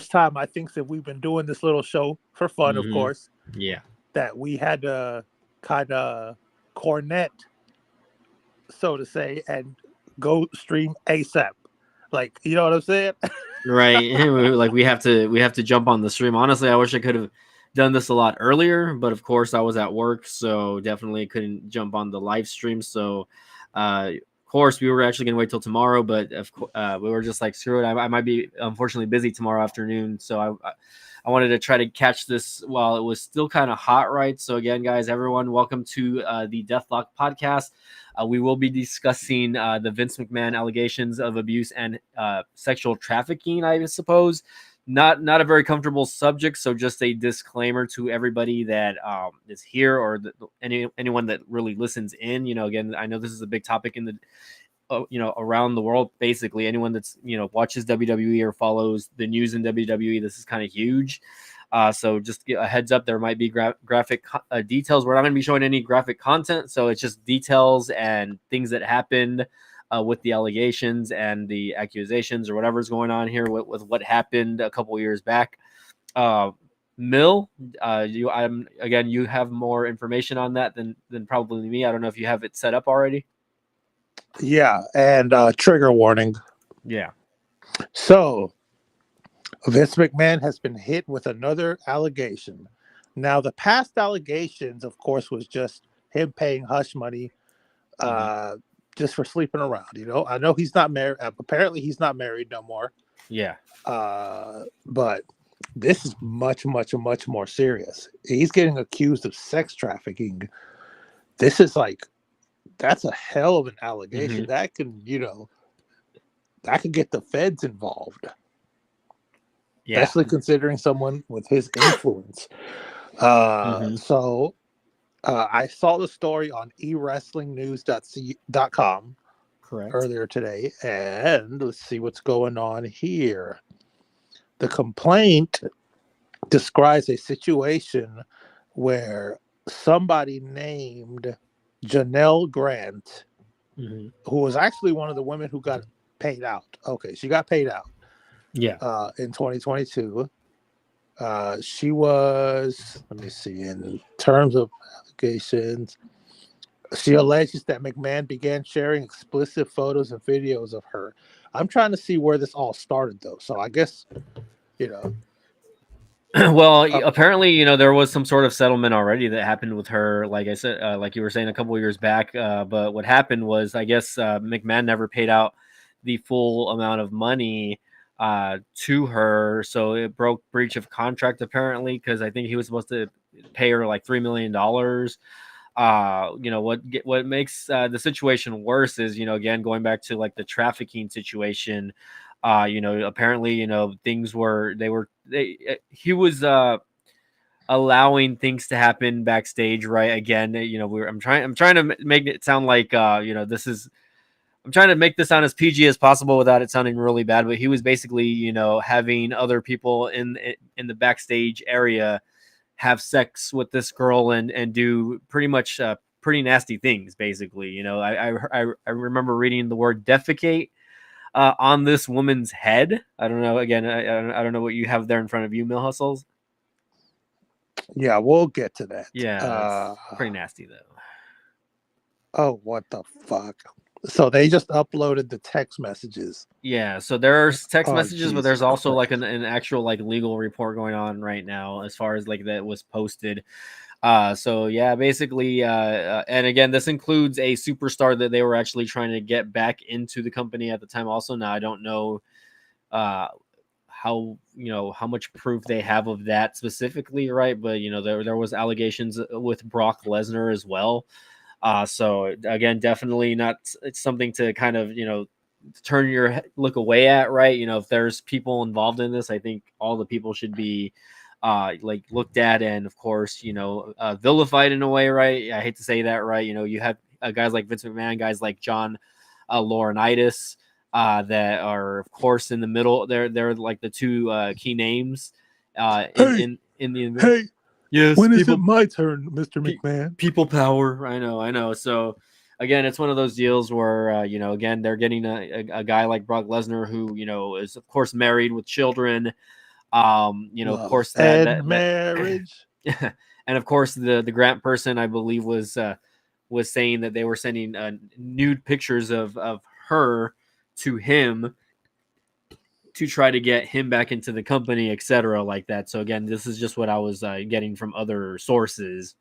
time I think that we've been doing this little show for fun, of Mm-hmm. course, Yeah. that we had to kind of cornet, so to say, and go stream ASAP. Like, you know what I'm saying? Right. Like we have to jump on the stream. Honestly, I wish I could have done this a lot earlier, but of course I was at work, so definitely couldn't jump on the live stream. So, of course, we were actually gonna wait till tomorrow, but we were just like, screw it. I might be unfortunately busy tomorrow afternoon, so I wanted to try to catch this while it was still kind of hot, right? So again, guys, everyone, welcome to the Deathlock podcast. We will be discussing the Vince McMahon allegations of abuse and sexual trafficking, I suppose. Not a very comfortable subject, so just a disclaimer to everybody that is here or anyone that really listens in. Again, I know this is a big topic in the around the world. Basically, anyone that's watches WWE or follows the news in WWE, this is kind of huge. So just get a heads up, there might be graphic details. We're not going to be showing any graphic content, so it's just details and things that happened with the allegations and the accusations or whatever's going on here with what happened a couple years back. Uh, Mill, you have more information on that than probably me. I don't know if you have it set up already. Yeah, and trigger warning. Yeah. So, Vince McMahon has been hit with another allegation. Now, the past allegations, of course, was just him paying hush money Mm-hmm. uh, just for sleeping around. I know he's not married. Apparently, he's not married no more. Yeah. But this is much, much, much more serious. He's getting accused of sex trafficking. This is like, that's a hell of an Mm-hmm. allegation. That could get the feds involved, Yeah. especially considering someone with his influence. Uh, Mm-hmm. so I saw the story on ewrestlingnews.com Correct. earlier today, and let's see what's going on here. The complaint describes a situation where somebody named Janelle Grant, Mm-hmm. who was actually one of the women who got paid out. Okay, she got paid out Yeah. in 2022. She was, let me see, in terms of allegations, she alleges that McMahon began sharing explicit photos and videos of her. I'm trying to see where this all started, though. So I guess, you know, Well, uh, apparently, there was some sort of settlement already that happened with her. Like I said, like you were saying a couple of years back. But what happened was, I guess McMahon never paid out the full amount of money to her, so it broke breach of contract apparently because I think he was supposed to pay her like $3 million. What makes the situation worse is again going back to like the trafficking situation. Apparently things were he was allowing things to happen backstage, right? Again, I'm trying to make it sound like this is I'm trying to make this sound as PG as possible without it sounding really bad, but he was basically having other people in the backstage area have sex with this girl and do pretty much pretty nasty things. Basically, I remember reading the word defecate on this woman's head. I don't know. Again, I don't know what you have there in front of you, Mill Hustles. yeah, we'll get to that. Yeah, it's pretty nasty though. Oh, what the fuck? So they just uploaded the text messages. Yeah, so there's text Oh, messages, but Jesus there's also like Christ. an actual like legal report going on right now as far as like that was posted. So yeah, basically, and again, this includes a superstar that they were actually trying to get back into the company at the time. Also, now I don't know uh how much proof they have of that specifically, right? But there was allegations with Brock Lesnar as well. So again, definitely not. It's something to kind of turn your look away at, right? If there's people involved in this, I think all the people should be like looked at and of course vilified in a way, right? I hate to say that, right? You have guys like Vince McMahon, guys like John Laurinaitis, that are of course in the middle. They're like the two key names in Hey, in the hey, yes, when is it my turn, Mr. McMahon? people power. I know. So again, it's one of those deals where again they're getting a guy like Brock Lesnar who is of course married with children. Of Love course and marriage. and of course the Grant person, I believe, was saying that they were sending nude pictures of her to him to try to get him back into the company, etc., like that. So again, this is just what I was getting from other sources.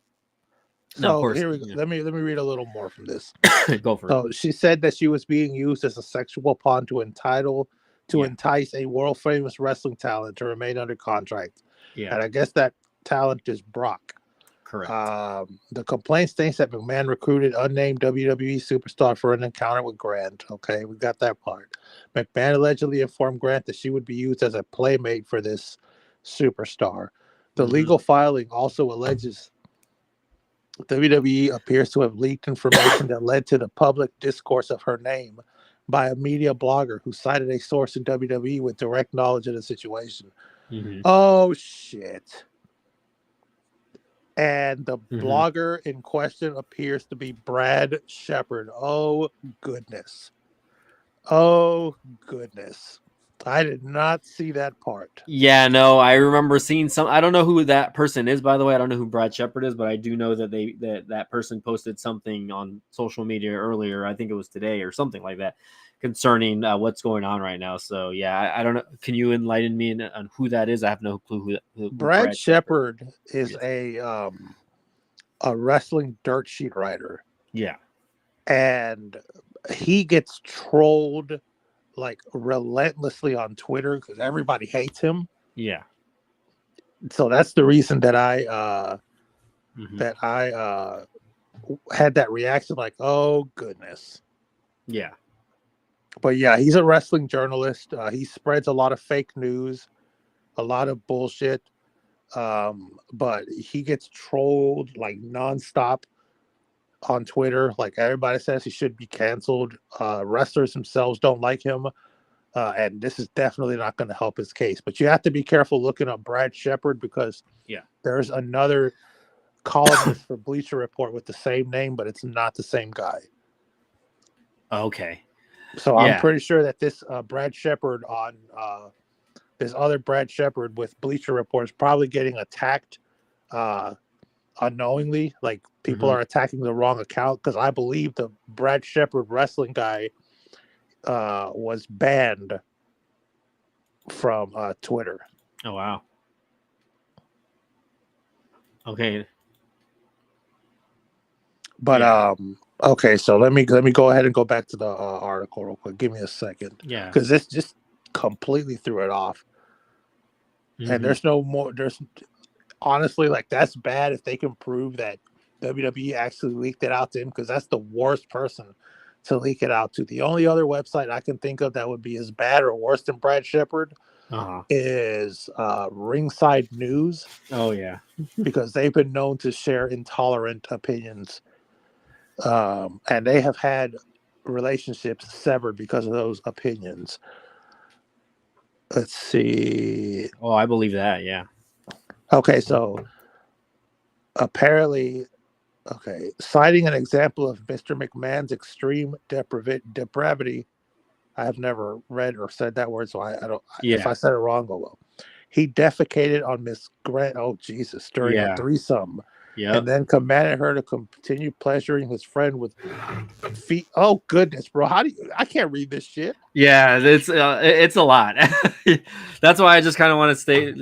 Now, of So course, here we go. Let me read a little more from this. go for it. So she said that she was being used as a sexual pawn to Yeah, entice a world famous wrestling talent to remain under contract. yeah, And I guess that talent is Brock. correct. The complaint states that McMahon recruited unnamed WWE superstar for an encounter with Grant. Okay, we got that part. McMahon allegedly informed Grant that she would be used as a playmate for this superstar. The Mhm. legal filing also alleges WWE appears to have leaked information that led to the public discourse of her name by a media blogger who cited a source in WWE with direct knowledge of the situation. Mhm. Oh, shit. And the Mhm. blogger in question appears to be Brad Shepard. Oh, goodness. Oh, goodness. I did not see that part. Yeah, no, I remember seeing some. I don't know who that person is, by the way. I don't know who Brad Shepard is, but I do know that that person posted something on social media earlier. I think it was today or something like that, concerning what's going on right now. So yeah, I don't know. Can you enlighten me on who that is? I have no clue who Brad Brad Shepard Shepard is is. a wrestling dirt sheet writer, Yeah, and he gets trolled like relentlessly on Twitter because everybody hates him. yeah, So that's the reason that hmm that I had that reaction, like, oh goodness. yeah, But yeah, he's a wrestling journalist. He spreads a lot of fake news, a lot of bullshit. But he gets trolled like nonstop on Twitter. Like everybody says he should be canceled. Wrestlers themselves don't like him. And this is definitely not going to help his case. But you have to be careful looking up Brad Shepard because yeah. there's another columnist for Bleacher Report with the same name, but it's not the same guy. Okay, So I'm yeah. pretty sure that this Brad Shepard on this other Brad Shepard with Bleacher Report is probably getting attacked unknowingly. Like people hmm are attacking the wrong account because I believe the Brad Shepard wrestling guy was banned from Twitter. Oh wow. Okay. But Yeah. okay, so let me go ahead and go back to the article real quick. Give me a second Yeah. because this just completely threw it off. And hmm there's no more. There's honestly, like, that's bad if they can prove that WWE actually leaked it out to him because that's the worst person to leak it out to. The only other website I can think of that would be as bad or worse than Brad Shepard Uh-huh. is Ringside News Oh yeah. because they've been known to share intolerant opinions, and they have had relationships severed because of those opinions. Let's see. Oh, I believe that. Yeah. Okay, so apparently, okay, citing an example of Mr. McMahon's extreme depravity. I have never read or said that word, so I don't. If Yeah. I said it wrong, oh well. He defecated on Miss Grant. Oh Jesus! During a Yeah. threesome, and Yep. then commanded her to continue pleasuring his friend with feet. Oh goodness, bro! How do you? I can't read this shit. Yeah, it's a lot. That's why I just kind of want to stay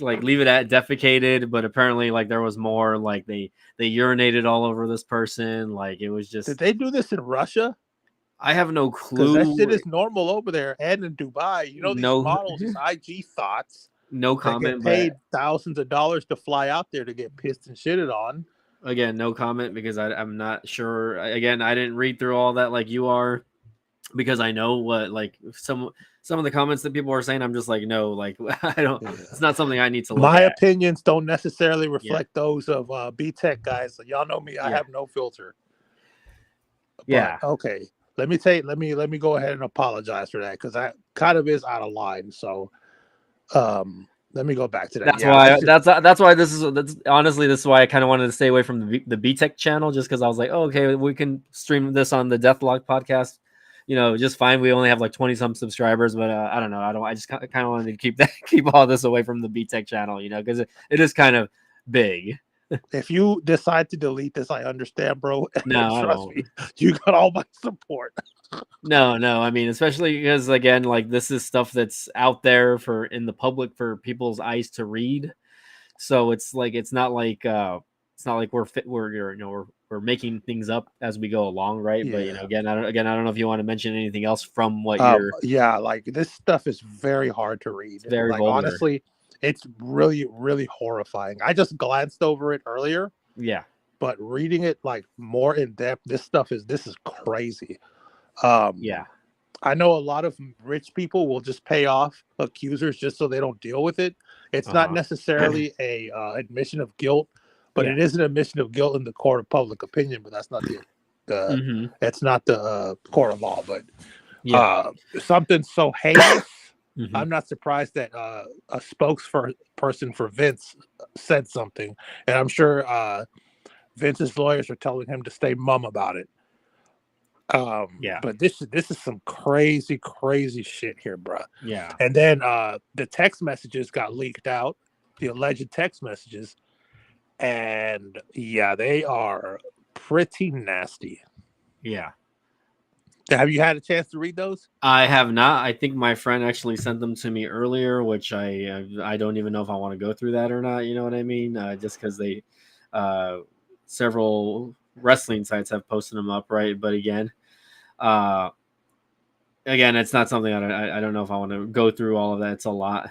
like leave it at defecated, but apparently like there was more, like they urinated all over this person, like it was Did just they do this in Russia? I have no Because that shit clue. is normal over there and in Dubai. You know, these No models, these IG thoughts no that get comment, but paid thousands of dollars to fly out there to get pissed and shitted on. again, no comment because I'm not sure. Again, I didn't read through all that like you are because I know what like some of the comments that people are saying. I'm just like, no, like I don't. Yeah. It's not something I need to look My at. opinions don't necessarily Yeah, reflect those of B Tech guys. So y'all know me; I yeah, have no filter. But yeah. okay, let me go ahead and apologize for that because that kind of is out of line. So let me go back to that. That's Yeah, why let's just that's honestly this is why I kind of wanted to stay away from the B Tech channel, just because I was like, oh, okay, we can stream this on the Deathlog podcast just fine. We only have like 20 some subscribers, but I don't know. I just kind of wanted to keep all this away from the BTech channel, because it is kind of big. If you decide to delete this, I understand, bro. No, I Trust won't. me, you got all my support. No, I mean, especially because again, like this is stuff that's out there in the public for people's eyes to read. So it's not like we're making things up as we go along, right? But Yeah. again, I don't know if you want to mention anything else from what you're. Yeah, like this stuff is very hard to It's read. very Like vulgar. honestly, it's really, really horrifying. I just glanced over it earlier, Yeah. but reading it like more in depth, this is crazy. Um, Yeah. I know a lot of rich people will just pay off accusers just so they don't deal with it. It's not Uh-huh. necessarily a admission of guilt, but Yeah. it is an admission of guilt in the court of public opinion. But that's not the Mm-hmm. it's not the court of law. But Yeah. something so heinous. Mm-hmm. I'm not surprised that a spokesperson for Vince said something, and I'm sure Vince's lawyers are telling him to stay mum about it. Yeah. But this is some crazy shit here, bro. Yeah. And then the text messages got leaked out, the alleged text messages, and yeah, they are pretty nasty. Yeah. Have you had a chance to read those? I have not. I think my friend actually sent them to me earlier, which I don't even know if I want to go through that or not. You know what I mean? Just because they uh, several wrestling sites have posted them up, right? But uh, again, it's not something I don't know if I want to go through all of that. It's a lot.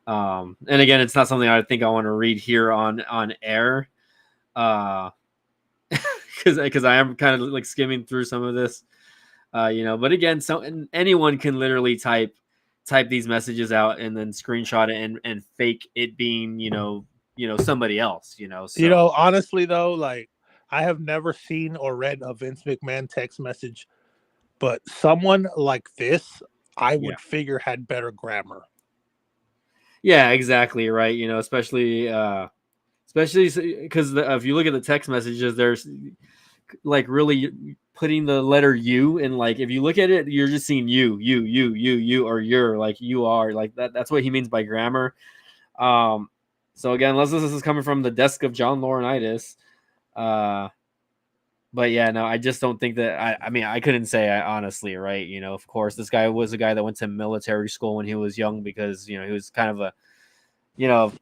And again, it's not something I think I want to read here on air. Because I am kind of like skimming through some of this. But again, anyone can literally type these messages out and then screenshot it and fake it being somebody else. So Honestly though, like I have never seen or read a Vince McMahon text message, but someone like this, I yeah, would figure had better grammar. yeah, exactly right. Especially because if you look at the text messages, there's like really putting the letter U and like if you look at it, you're just seeing you, or you're like you are like that. That's what he means by grammar. So again, unless this is coming from the desk of John Laurinaitis, but yeah, no, I just don't think that. I mean, I couldn't say honestly, right? Of course, this guy was a guy that went to military school when he was young because he was kind of a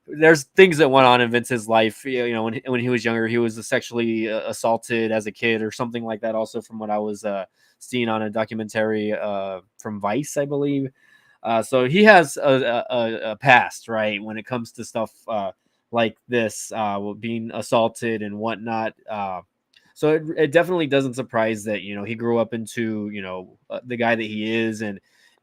there's things that went on in Vince's life. When he was younger, he was sexually assaulted as a kid or something like that. Also, from what I was seeing on a documentary from Vice, I believe. So he has a past, right, when it comes to stuff like this, being assaulted and whatnot. So it definitely doesn't surprise that he grew up into the guy that he is,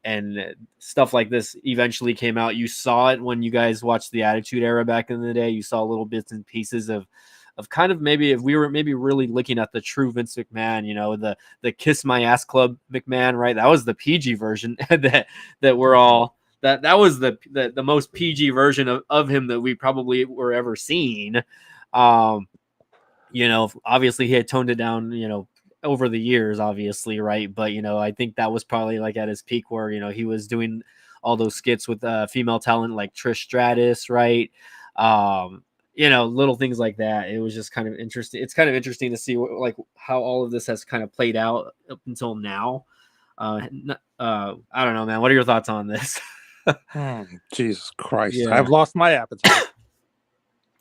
and stuff like this eventually came out. You saw it when you guys watched the Attitude Era back in the day. You saw little bits and pieces of kind of maybe if we were maybe really looking at the true Vince McMahon, the Kiss My Ass Club McMahon, right? That was the PG version that we're all that was the most PG version of him that we probably were ever seen. Obviously he had toned it down, over the years, obviously, right? But I think that was probably like at his peak where he was doing all those skits with female talent like Trish Stratus, right? Little things like that. It was just kind of interesting. It's kind of interesting to see like how all of this has kind of played out up until now. I don't know, man. What are your thoughts on this? Jesus Christ, Yeah. I've lost my appetite.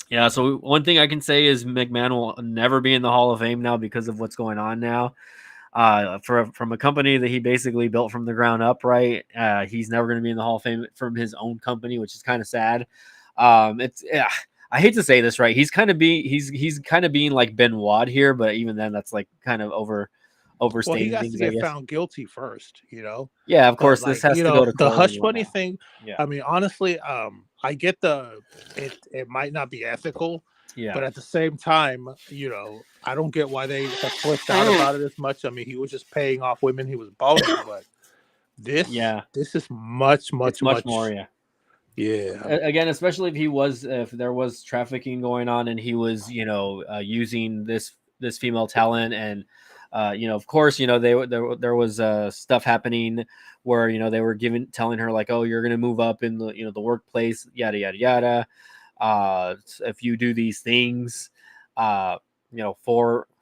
Yeah, so one thing I can say is McMahon will never be in the Hall of Fame now because of what's going on now. From a company that he basically built from the ground up, right? He's never going to be in the Hall of Fame from his own company, which is kind of sad. I hate to say this, right? He's kind of being like Benoit here, but even then, that's like kind of Well, he overstating has to things, I get guess. found guilty first, Yeah, of But course, this has to go to the court and hush money whatnot. thing. Yeah, I mean, honestly, I get it might not be ethical, yeah, but at the same time, I don't get why they have flipped out about it as much. I mean, he was just paying off women he was boning, but yeah. this is much, It's much, much much. more, yeah. Yeah. Again, especially if there was trafficking going on and he was using this female talent and Of course, there was stuff happening where they were telling her like, oh, you're gonna move up in the workplace, yada yada yada. If you do these things,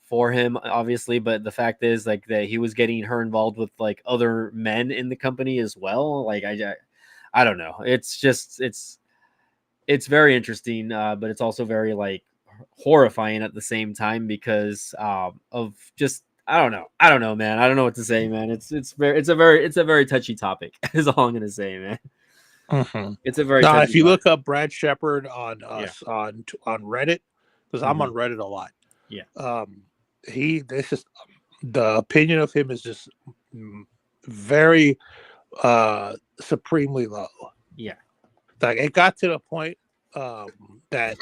for him, obviously, but the fact is like that he was getting her involved with like other men in the company as well. Like I don't know. It's just it's very interesting, but it's also very like horrifying at the same time because of just I don't know, man. I don't know what to say, man. It's a very touchy topic. Is all I'm gonna say, man. Mm-hmm. It's a very Now, touchy if you topic. look up Brad Shepard on Yeah. on Reddit, because I'm Mhm. on Reddit a lot, Yeah. this is the opinion of him is just very supremely low. Yeah. Like it got to the point that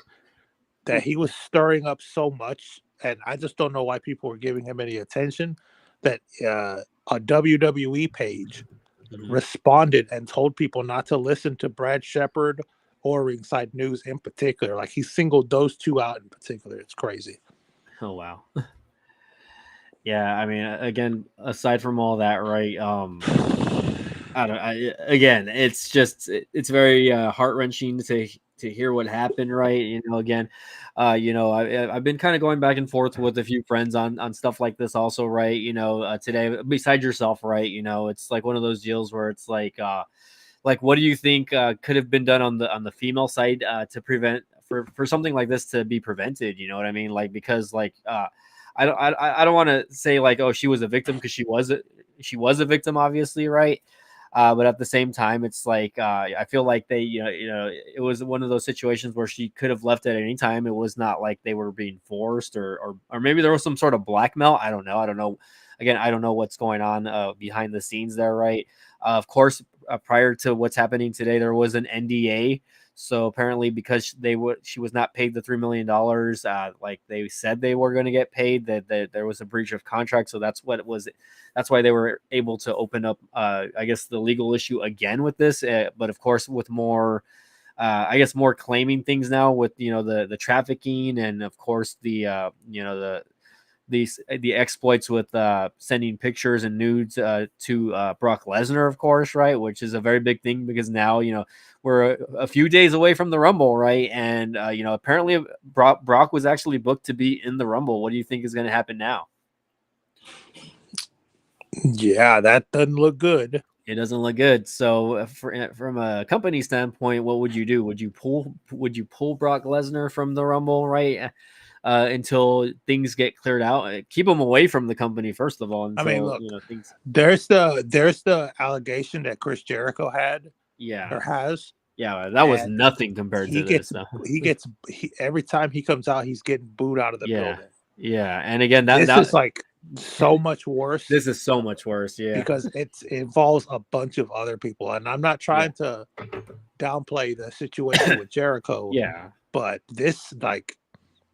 he was stirring up so much, and I just don't know why people were giving him any attention. That a WWE page Mhm. responded and told people not to listen to Brad Shepard or Ringside News in particular. Like he singled those two out in particular. It's crazy. Oh wow. Yeah, I mean, again, aside from all that, right? I don't. Again, it's just it's very heart wrenching to hear what happened, right? Again, I've been kind of going back and forth with a few friends on stuff like this, also, right? Today, besides yourself, right? It's like one of those deals where it's like what do you think could have been done on the female side to prevent for something like this to be prevented? You know what I mean? Like because like I don't want to say like, oh, she was a victim, because she was a victim, obviously, right? But at the same time, it's like I feel like they, it was one of those situations where she could have left at any time. It was not like they were being forced, or maybe there was some sort of blackmail. I don't know. I don't know. Again, I don't know what's going on behind the scenes there, right? Of course, prior to what's happening today, there was an NDA. So apparently, because she was not paid the $3 million, like they said they were going to get paid, that there was a breach of contract. So that's what it was. That's why they were able to open up, I guess, the legal issue again with this. But of course, with more, I guess, more claiming things now with the trafficking, and of course the exploits with sending pictures and nudes to Brock Lesnar, of course, right? Which is a very big thing because now we're a few days away from the Rumble, right? And apparently Brock was actually booked to be in the Rumble. What do you think is going to happen now? Yeah, that doesn't look good. It doesn't look good. So, from a company standpoint, what would you do? Would you pull Brock Lesnar from the Rumble, right? Until things get cleared out. Keep them away from the company first of all I mean, until look, things. there's the allegation that Chris Jericho had Yeah, or has, yeah, that was and nothing compared he to gets this. So. every time he comes out, he's getting booed out of the Yeah, building. yeah, and again This is like so much worse this is so much worse. Yeah, because it involves a bunch of other people, and I'm not yeah, trying to downplay the situation with Jericho, yeah. but this like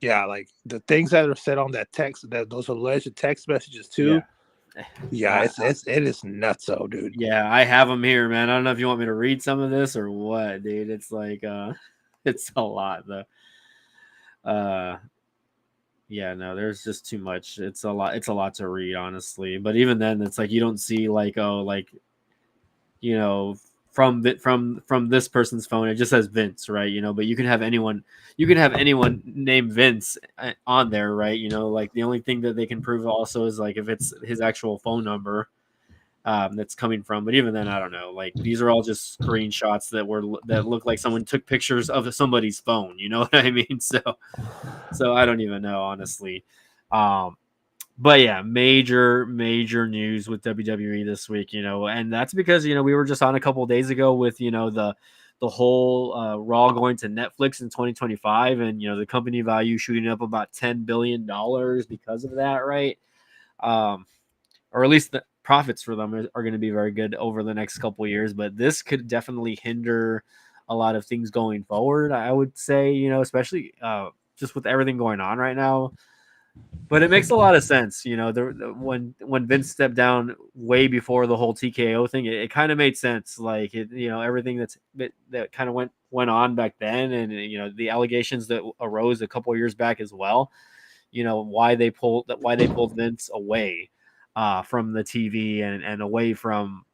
yeah, like the things that are said on that text, that those alleged text messages Yeah. too. Yeah, I, it is nutso, dude. yeah, I have them here, man. I don't know if you want me to read some of this or what, dude. It's like it's a lot though. Uh, yeah, no, there's just too much. It's a lot. It's a lot to read, honestly. But even then, it's like you don't see like, oh, like you know from this person's phone, it just says Vince, right? But you can have anyone named Vince on there, right? Like the only thing that they can prove also is like if it's his actual phone number that's coming from. But even then, I don't know. Like these are all just screenshots that look like someone took pictures of somebody's phone. You know what I mean? So I don't even know, honestly. um but yeah, major news with WWE this week, and that's because we were just on a couple of days ago with the whole Raw going to Netflix in 2025, and the company value shooting up about $10 billion because of that, right? Um, or at least the profits for them are going to be very good over the next couple of years, but this could definitely hinder a lot of things going forward. I would say, especially just with everything going on right now, but it makes a lot of sense, when Vince stepped down way before the whole TKO thing, it kind of made sense. Like everything that kind of went on back then, and the allegations that arose a couple of years back as well. why they pulled Vince away from the TV and away from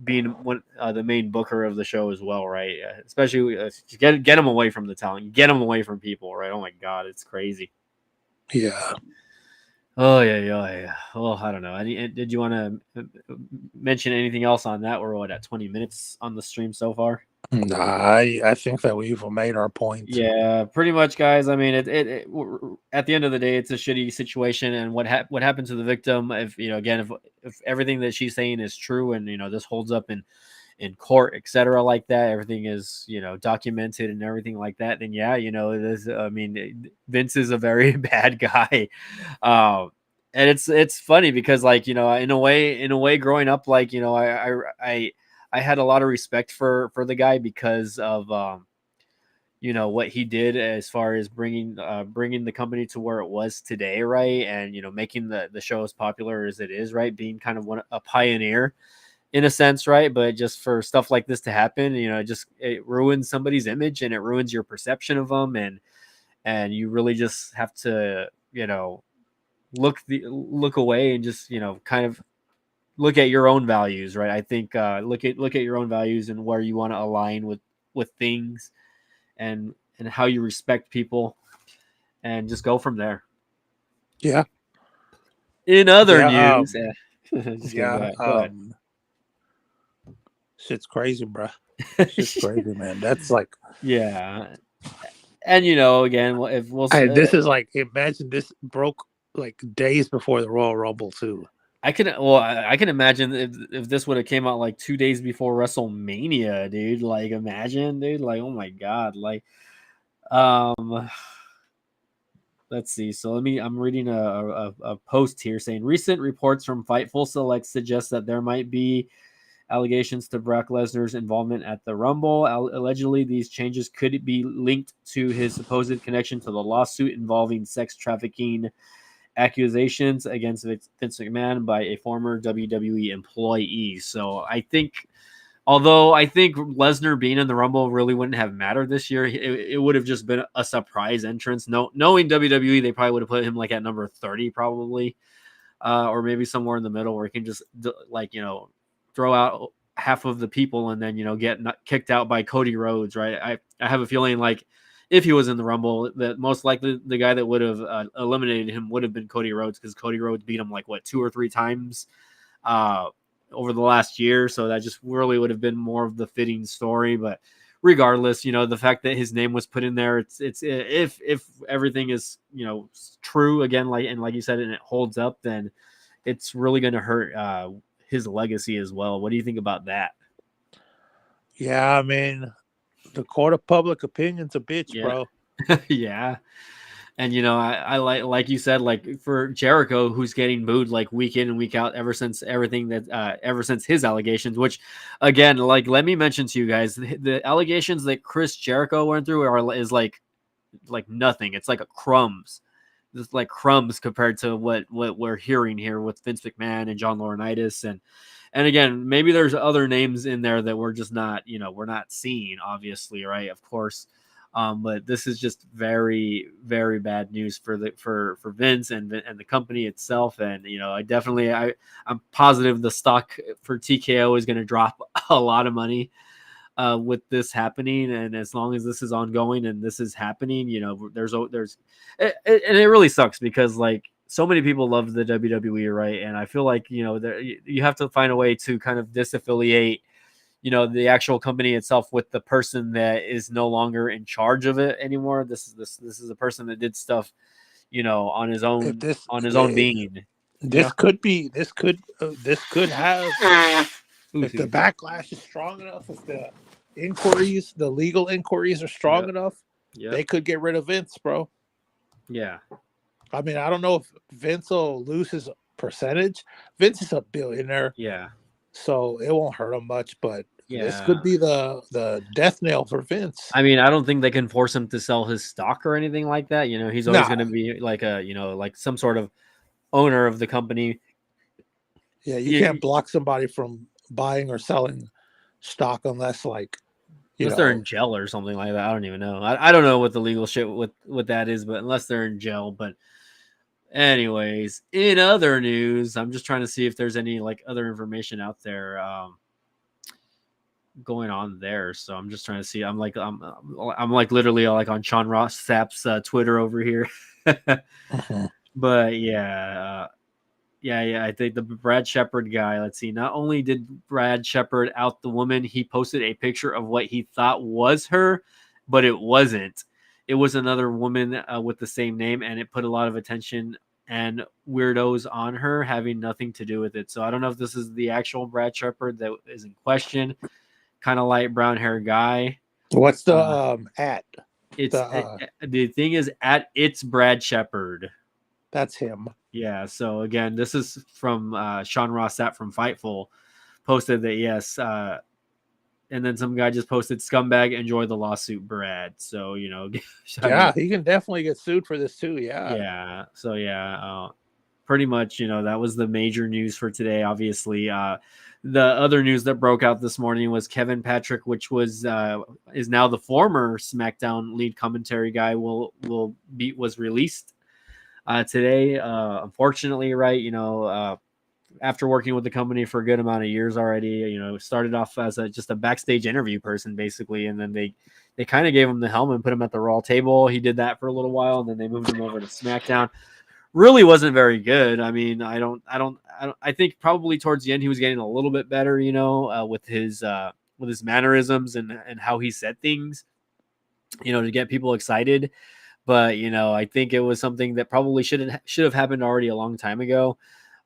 being the main booker of the show as well, right? Especially get him away from the talent, get him away from people, right? Oh my God, it's crazy. Yeah. Oh yeah. Well, I don't know. Did you want to mention anything else on that? We're at 20 minutes on the stream so far. Nah, I think that we've made our point. Yeah, pretty much, guys. I mean, at the end of the day, it's a shitty situation, and what happened to the victim? If again, if everything that she's saying is true, and this holds up in court, etc., like that, everything is documented and everything like that, then yeah, this. I mean, Vince is a very bad guy, and it's funny because in a way, growing up, I had a lot of respect for the guy because of what he did as far as bringing the company to where it was today, right? And making the show as popular as it is, right? Being kind of a pioneer in a sense, right? But just for stuff like this to happen, it ruins somebody's image and it ruins your perception of them, and you really just have to look away and just kind of look at your own values, right? I think look at your own values and where you want to align with things and how you respect people, and just go from there. Yeah. In other Yeah. news, just kidding, Yeah. go ahead. Shit's crazy, bro. Shit's crazy, man. That's like, yeah. And again, if we'll this is like, imagine this broke like days before the Royal Rumble too. I can imagine if this would have came out like 2 days before WrestleMania, dude. Like, imagine, dude. Like, oh my God. Like, let's see. So I'm reading a post here saying recent reports from Fightful Select suggest that there might be allegations to Brock Lesnar's involvement at the Rumble. Allegedly, these changes could be linked to his supposed connection to the lawsuit involving sex trafficking accusations against Vince McMahon by a former WWE employee. So I think, although I think Lesnar being in the Rumble really wouldn't have mattered this year, it would have just been a surprise entrance. Knowing WWE, they probably would have put him like at number 30 probably, or maybe somewhere in the middle where he can just throw out half of the people and then get kicked out by Cody Rhodes, right? I have a feeling like if he was in the Rumble, that most likely the guy that would have eliminated him would have been Cody Rhodes, because Cody Rhodes beat him like 2 or 3 times over the last year, so that just really would have been more of the fitting story. But regardless, the fact that his name was put in there, it's if everything is true again, like you said, and it holds up, then it's really going to hurt his legacy as well. What do you think about that? Yeah, I mean, the court of public opinion's a bitch, bro. Yeah. And I like you said, like for Jericho, who's getting booed like week in and week out ever since his allegations, which again, like, let me mention to you guys, the allegations that Chris Jericho went through is like nothing. It's like crumbs. It's like crumbs compared to what we're hearing here with Vince McMahon and John Laurinaitis. And again, maybe there's other names in there that we're just not, we're not seeing, obviously, right? Of course. But this is just very, very bad news for Vince and the company itself. And I'm positive the stock for TKO is going to drop a lot of money with this happening. And as long as this is ongoing and this is happening, and it really sucks because like so many people love the WWE, right? And I feel like you have to find a way to kind of disaffiliate the actual company itself with the person that is no longer in charge of it anymore. This is a person that did stuff, on his own, own being. This could have, if the backlash is strong enough, if the legal inquiries are strong enough, they could get rid of Vince, bro. Yeah. I mean, I don't know if Vince will lose his percentage. Vince is a billionaire. Yeah. So it won't hurt him much, but this could be the death nail for Vince. I mean, I don't think they can force him to sell his stock or anything like that. He's always going to be like like some sort of owner of the company. Yeah, you can't block somebody from buying or selling stock unless like You Unless they're know, in jail or something like that. I don't even know. I don't know what the legal shit with what that is, but unless they're in jail. But anyways, in other news, I'm just trying to see if there's any like other information out there going on there. So I'm just trying to see. I'm like literally like on Sean Ross Sapp's Twitter over here. mhm. But yeah, yeah. I think the Brad Shepard guy. Let's see. Not only did Brad Shepard out the woman, he posted a picture of what he thought was her, but it wasn't. It was another woman with the same name, and it put a lot of attention and weirdos on her, having nothing to do with it. So I don't know if this is the actual Brad Shepard that is in question. Kind of light brown hair guy. What's the Uh, at the the thing is at it's Brad Shepard. that's him. Yeah. So again, this is from Sean Ross Sapp from Fightful posted that yes, and then some guy just posted scumbag enjoy the lawsuit, Brad. So I Yeah, mean, he can definitely get sued for this too. Yeah. yeah. So pretty much that was the major news for today. Obviously, the other news that broke out this morning was Kevin Patrick, which was is now the former SmackDown lead commentary guy was released today. Unfortunately, right, after working with the company for a good amount of years already, started off as just a backstage interview person basically, and then they kind of gave him the helmet and put him at the Raw table. He did that for a little while, and then they moved him over to SmackDown. Really wasn't very good. I mean, I think probably towards the end he was getting a little bit better, with his mannerisms and how he said things, to get people excited. But I think it was something that probably should have happened already a long time ago.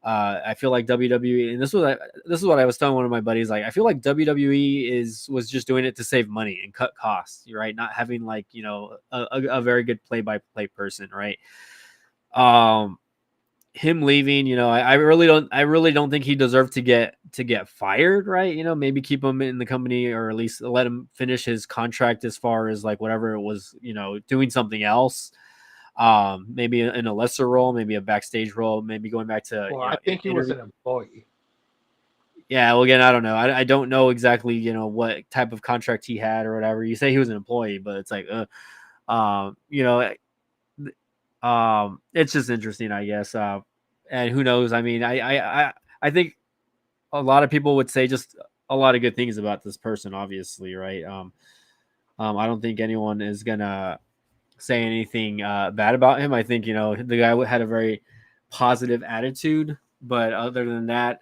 I feel like WWE, and this is what I was telling one of my buddies. Like, I feel like WWE was just doing it to save money and cut costs, right? Not having like a very good play-by-play person, right? Him leaving, I really don't think he deserved to get fired, right? Maybe keep him in the company or at least let him finish his contract as far as like whatever it was, doing something else. Maybe in a lesser role, maybe a backstage role, maybe going back to Well, I think he was interview. an employee. Yeah, well, again, I don't know. I don't know exactly, what type of contract he had or whatever. You say he was an employee, but it's like, um, you know, it's just interesting, I guess. And who knows? I mean, I think a lot of people would say just a lot of good things about this person, obviously, right? I don't think anyone is gonna say anything bad about him. I think the guy had a very positive attitude, but other than that,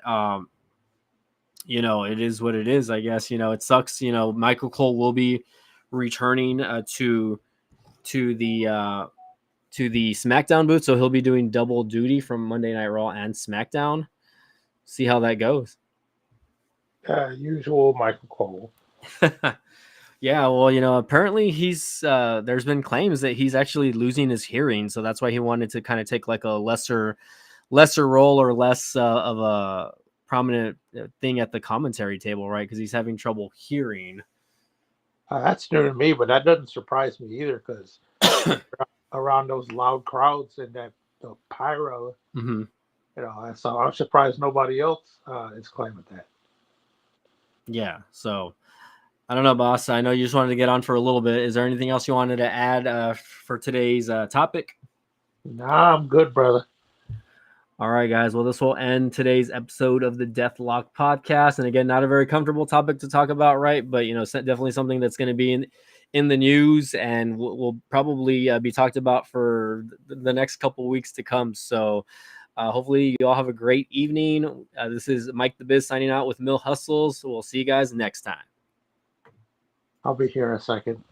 it is what it is. I guess it sucks. Michael Cole will be returning to the to the SmackDown booth, so he'll be doing double duty from Monday Night Raw and SmackDown. See how that goes. Usual Michael Cole. Yeah, well, apparently he's there's been claims that he's actually losing his hearing, so that's why he wanted to kind of take like a lesser role or less of a prominent thing at the commentary table, right? Because he's having trouble hearing. That's new to me, but that doesn't surprise me either because around those loud crowds and the pyro, Mm-hmm. so I'm surprised nobody else is claiming that. Yeah, so I don't know, boss. I know you just wanted to get on for a little bit. Is there anything else you wanted to add for today's topic? Nah, I'm good, brother. All right, guys. Well, this will end today's episode of the Deathlock podcast. And again, not a very comfortable topic to talk about, right? But definitely something that's going to be in the news and will probably be talked about for the next couple of weeks to come. So hopefully you all have a great evening. This is Mike the Biz signing out with Mill Hustles. We'll see you guys next time. I'll be here in a second.